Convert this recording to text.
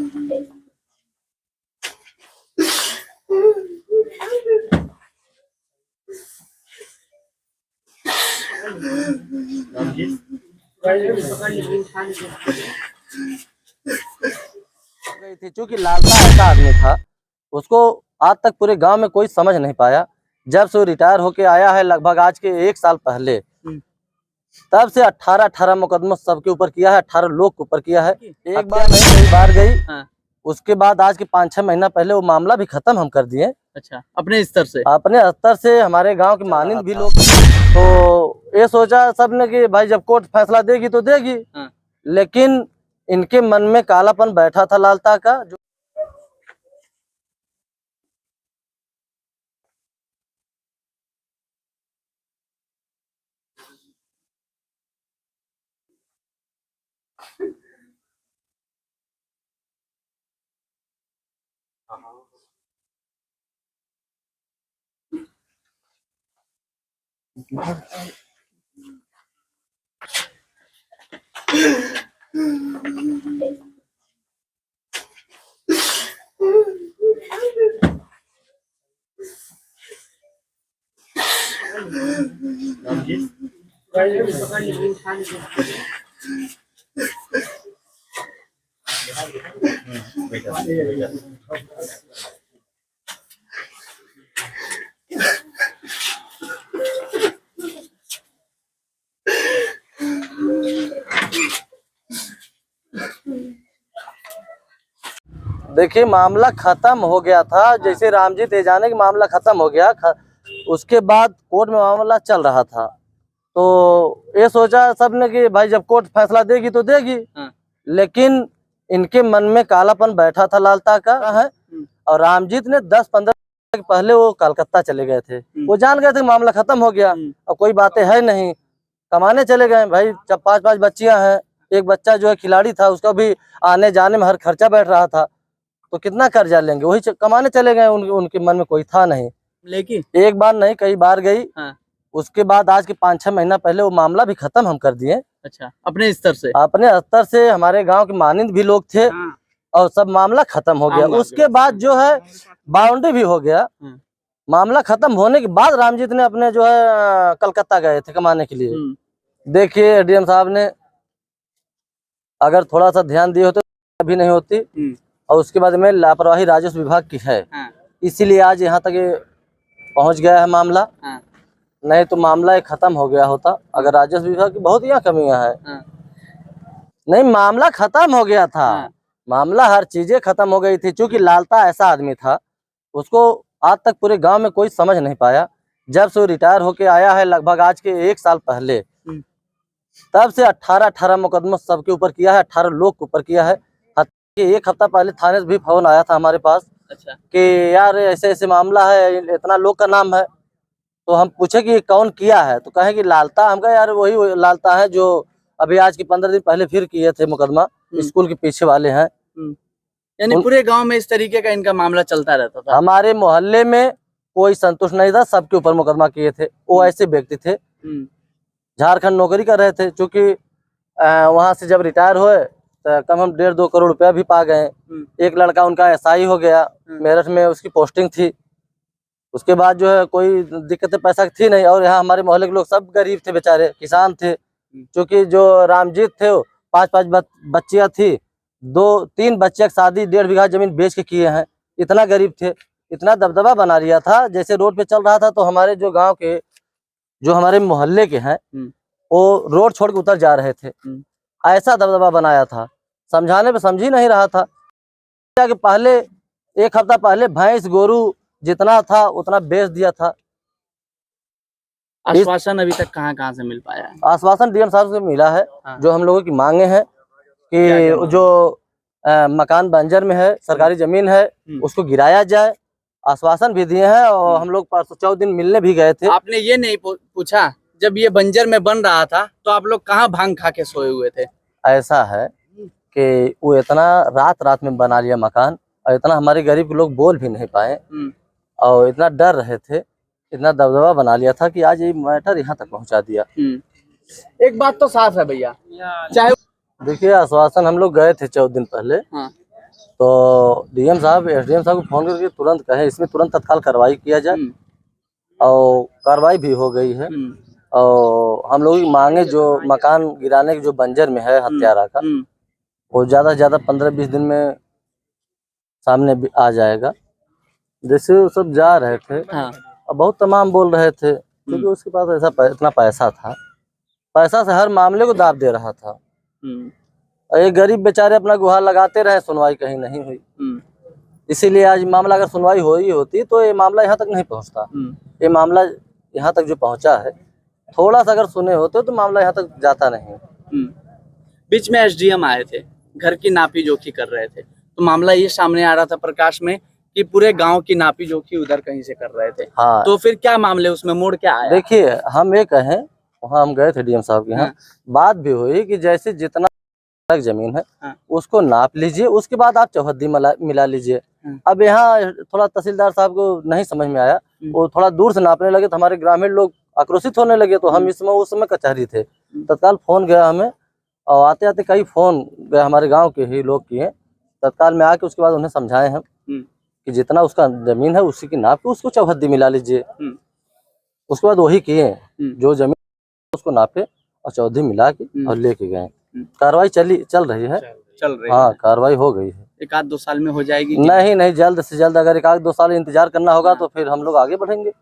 गई थी, चूंकि लालता ऐसा आदमी था, उसको आज तक पूरे गांव में कोई समझ नहीं पाया। जब से वो रिटायर होके आया है, लगभग आज के 1 साल पहले, तब से 18 मुकदमा सबके ऊपर किया है, 18 लोग के ऊपर किया है। एक बार नहीं, कई बार गई। उसके बाद आज के 5-6 महीना पहले वो मामला भी खत्म हम कर दिए। अच्छा, अपने स्तर से हमारे गांव के मानिंद भी लोग, तो ये सोचा सबने कि भाई जब कोर्ट फैसला देगी तो देगी। लेकिन इनके मन में कालापन बैठा था लालता का। जो देखिए, मामला खत्म हो गया था। जैसे रामजीत एजाने का मामला खत्म हो गया, उसके बाद कोर्ट में मामला चल रहा था। तो ये सोचा सबने कि भाई जब कोर्ट फैसला देगी तो देगी। लेकिन इनके मन में कालापन बैठा था लालता का है। और रामजीत ने 10-15 पहले वो कलकत्ता चले गए थे। वो जान गए थे मामला खत्म हो गया, और कोई बातें है नहीं, कमाने चले गए भाई। जब 5-5 बच्चियां हैं, एक बच्चा जो है खिलाड़ी था, उसका भी आने जाने में हर खर्चा बैठ रहा था, तो कितना कर्जा लेंगे, वही कमाने चले गए। उनके मन में कोई था नहीं। लेकिन एक बार नहीं, कई बार गई। उसके बाद आज के 5-6 महीना पहले वो मामला भी खत्म हम कर दिए। अच्छा, अपने स्तर से हमारे गांव के मानिंद भी लोग थे, और सब मामला खत्म हो गया। उसके बाद जो है बाउंड्री भी हो गया। मामला खत्म होने के बाद रामजीत ने अपने जो है कलकत्ता गए थे कमाने के लिए। देखिए, एडीएम साहब ने अगर थोड़ा सा ध्यान दिए होते तो अभी नहीं होती। और उसके बाद में लापरवाही राजस्व विभाग की है, इसीलिए आज यहाँ तक ये पहुँच गया है मामला। नहीं तो मामला एक खत्म हो गया होता। अगर राजस्व विभाग की बहुत यहाँ कमियां है। नहीं, मामला खत्म हो गया था। मामला हर चीजें खत्म हो गई थी, क्योंकि लालता ऐसा आदमी था, उसको आज तक पूरे गांव में कोई समझ नहीं पाया। जब से वो रिटायर होके आया है, लगभग आज के 1 साल पहले, तब से 18 मुकदमा सबके ऊपर किया है, 18 लोग के ऊपर किया है। एक हफ्ता पहले थाने से भी फोन आया था हमारे पास। अच्छा। कि यार ऐसे ऐसे मामला है, इतना लोग का नाम है। तो हम पूछे कि कौन किया है, तो कहे कि लालता। हम कहे यार वही लालता है जो अभी आज के 15 दिन पहले फिर किए थे मुकदमा, स्कूल के पीछे वाले हैं। यानी पूरे गांव में इस तरीके का इनका मामला चलता रहता था। हमारे मोहल्ले में कोई संतुष्ट नहीं था, सबके ऊपर मुकदमा किए थे। वो ऐसे व्यक्ति थे, झारखंड नौकरी कर रहे थे। चूंकि वहां से जब रिटायर हुए तो कम हम 1.5-2 करोड़ रुपया भी पा गए। एक लड़का उनका एसआई हो गया, मेरठ में उसकी पोस्टिंग थी। उसके बाद जो है कोई दिक्कत पैसा थी नहीं। और यहाँ हमारे मोहल्ले के लोग सब गरीब थे, बेचारे किसान थे। क्योंकि जो रामजीत थे वो 5-5 बच्चियां थी, 2-3 बच्चे की शादी 1.5 बीघा जमीन बेच के किए हैं। इतना गरीब थे, इतना दबदबा बना लिया था। जैसे रोड पे चल रहा था तो हमारे जो गांव के, जो हमारे मोहल्ले के हैं, वो रोड छोड़ के उतर जा रहे थे। ऐसा दबदबा बनाया था, समझाने पे समझ ही नहीं रहा था। कि पहले 1 हफ्ता पहले भैंस गोरू जितना था उतना बेच दिया था। आश्वासन अभी तक कहाँ से मिल पाया है? आश्वासन डीएम साहब से मिला है। जो हम लोगों की मांगे हैं कि जो मकान बंजर में है, सरकारी जमीन है, उसको गिराया जाए। आश्वासन भी दिए हैं, और हम लोग 14 दिन मिलने भी गए थे। आपने ये नहीं पूछा जब ये बंजर में बन रहा था तो आप लोग कहाँ भांग खा के सोए हुए थे? ऐसा है कि वो इतना रात में बना लिया मकान, और इतना हमारे गरीब लोग बोल भी नहीं पाए, और इतना डर रहे थे, इतना दबदबा बना लिया था कि आज ये मैटर यहाँ तक पहुँचा दिया। एक बात तो साफ है भैया, चाहे देखिए, आश्वासन हम लोग गए थे 14 दिन पहले। तो डीएम साहब एसडीएम साहब को फोन करके तुरंत कहे इसमें तुरंत तत्काल कार्रवाई किया जाए, और कार्रवाई भी हो गई है। और हम लोग की मांगे जो मकान गिराने के जो बंजर में है हत्यारा का, वो ज़्यादा से ज़्यादा 15-20 दिन में सामने भी आ जाएगा। जैसे वो सब जा रहे थे और बहुत तमाम बोल रहे थे, क्योंकि उसके पास ऐसा इतना पैसा था, पैसा से हर मामले को दाब दे रहा था। और ये गरीब बेचारे अपना गुहार लगाते रहे, सुनवाई कहीं नहीं हुई। इसीलिए आज मामला अगर सुनवाई हो ही होती तो ये मामला यहाँ तक नहीं पहुँचता। ये मामला यहाँ तक जो पहुँचा है, थोड़ा सा अगर सुने होते तो मामला यहाँ तक जाता नहीं। बीच में एसडीएम आए थे, घर की नापी जोखी कर रहे थे, तो मामला ये सामने आ रहा था प्रकाश में कि पूरे गांव की नापी जोखी उधर कहीं से कर रहे थे। हाँ, तो फिर क्या मामले उसमें मोड़ क्या आया? देखिए, हम ये कहें, वहाँ हम गए थे डीएम साहब के यहाँ, बात भी हुई कि जैसे जितना जमीन है उसको नाप लीजिए, उसके बाद आप चौहद्दी मिला लीजिए। अब यहाँ थोड़ा तहसीलदार साहब को नहीं समझ में आया, वो थोड़ा दूर से नापने लगे तो हमारे ग्रामीण लोग आक्रोशित होने लगे। तो हम उस समय कचहरी थे, तत्काल फोन गया हमें, और आते आते कई फोन गए हमारे गांव के ही लोग किए, तत्काल में आके उसके बाद उन्हें समझाए हम कि जितना उसका जमीन है उसी की नाप के उसको चौहद्दी मिला लीजिए। उसके बाद वही किए, जो जमीन उसको नापे और चौहद्दी मिला के और लेके गए। कार्रवाई चल रही है। हाँ, कार्रवाई हो गई है। 1-2 साल में हो जाएगी? नहीं, जल्द से जल्द। अगर 1-2 साल इंतजार करना होगा तो फिर हम लोग आगे बढ़ेंगे।